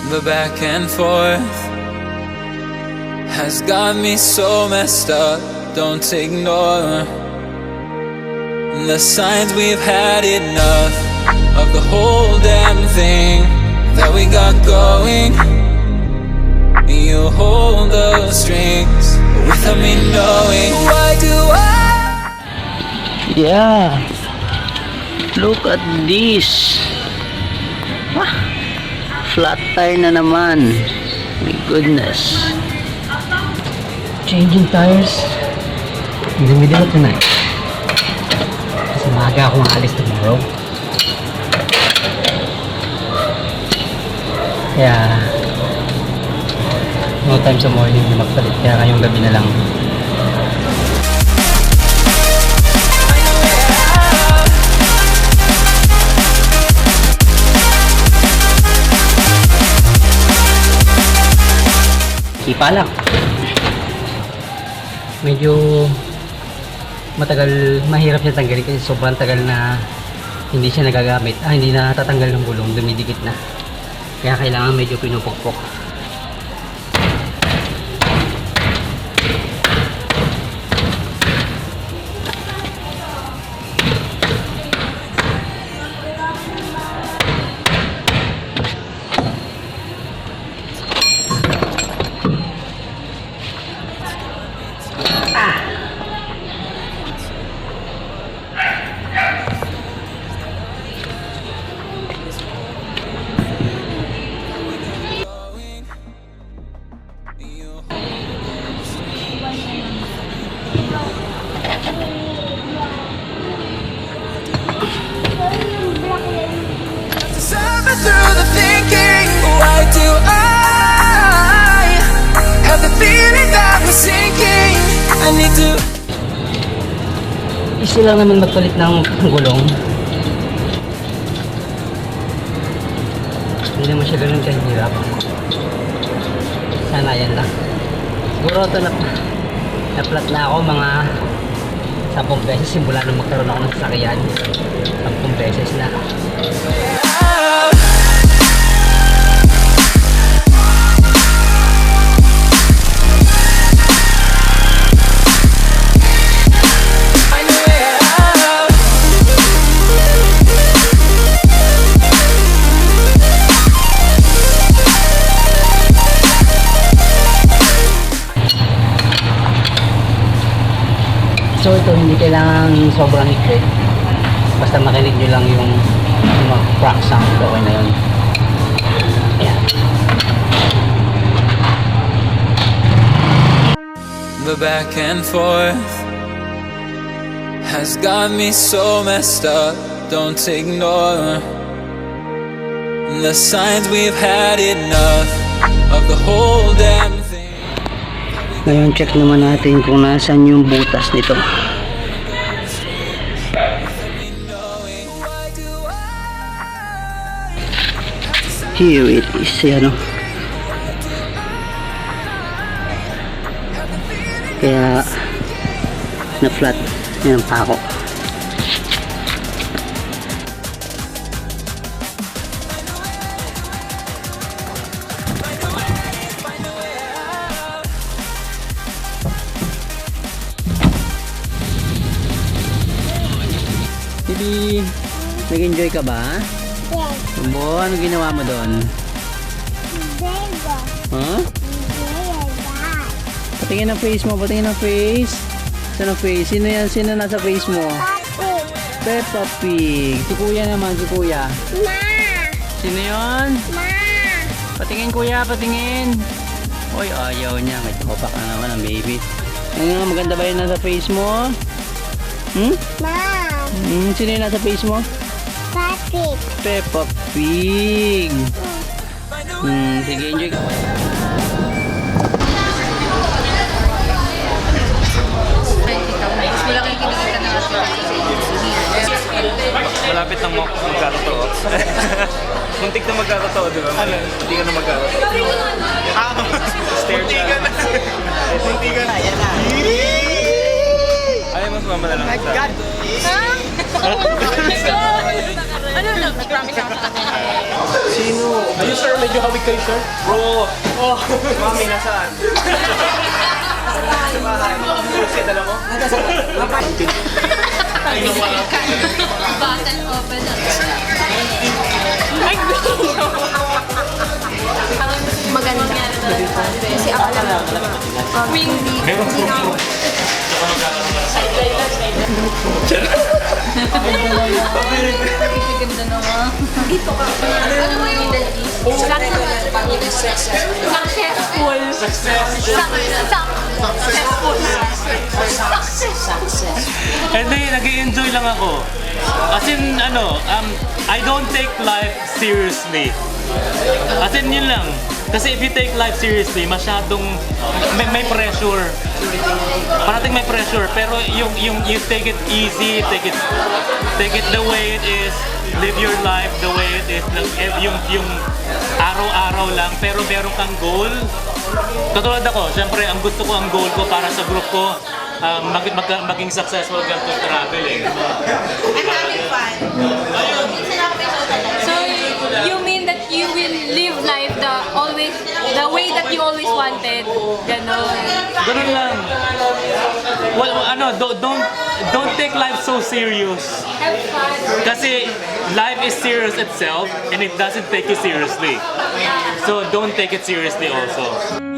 The back and forth has got me so messed up. Don't ignore the signs. We've had enough of the whole damn thing that we got going. You hold the strings without me knowing. Why do I? Yeah, look at this. Flat tire na naman. My goodness. Changing tires in the middle of the night. Kasi maaga akong alis tomorrow. Kaya no time sa morning na magpalit. Kaya ngayong gabi na lang. Ipa lang. Medyo matagal, mahirap siya tanggalin kasi sobrang tagal na hindi siya nagagamit. Hindi na tatanggal ng gulong, dumidikit na. Kaya kailangan medyo pinupukpok. Through the thinking, why do I have the feeling that we're sinking? I need to. Easy lang naman magpalit ng gulong. Hindi naman siya ganun kahirap. Sana yan lang. Siguro ito na-flat na ako mga 10 beses simula nung magkaroon ako ng sasakyan. 10 beses na. So ito hindi kailangan sobrang higpit. Basta makinig nyo lang yung crack sound. Okay na yun. Ayan. The back and forth has got me so messed up. Don't ignore the signs. We've had enough of the whole damn thing. Ngayon check naman natin kung nasan yung butas nito. Here it is. Yan o. Kaya na flat yan ang pako. Bibi, nag-enjoy ka ba? Yes. Bo, ano ginawa mo doon? Huh? Patingin ang face mo, patingin ang face. Saan ang face? Sino yan? Sino nasa face mo? Papi. Peppa Pig. Si kuya naman, si kuya. Ma. Sino yun? Ma. Patingin kuya, patingin. Uy, ayaw niya. May topak na naman ang baby. Ano, maganda ba yun nasa face mo? Ma. Sino yung nasa face mo? Papi. Peppa Pig. Sige, enjoy ka. Malapit nang magkatotoo. Muntik na magkatotoo, di ba? Hindi ka na magkatotoo. Stare shot. Muntik ka na. Ayan na. Ayaw mas mama na lang. My God! Ano na? Nag-promise ako sa kanya. Sino? sir, medyo hawig kayo, sir. Bro! Oh! Mami, nasaan? Sa bahay. Kasi dala mo? Bottle open. Maganda. Kasi ako lang. Windy. Meron po. Ganda naman. Dito ka. Ano mo yung Middle East? Successful. Successful. Hindi, nag-i-enjoy lang ako. As in, I don't take life seriously. As in, yun lang. Kasi if you take life seriously, masyadong may pressure. Parating may pressure, pero yung you take it easy, take it the way it is, live your life the way it is, yung araw-araw lang, pero meron kang goal. Katulad ako, syempre ang gusto ko, ang goal ko para sa group ko, maging successful ganito traveling. I'm having fun. So, you mean that you will live life the way that you always wanted? Ganon. Ganun lang. Well, don't take life so serious. Have fun. Kasi life is serious itself and it doesn't take you seriously. So don't take it seriously also.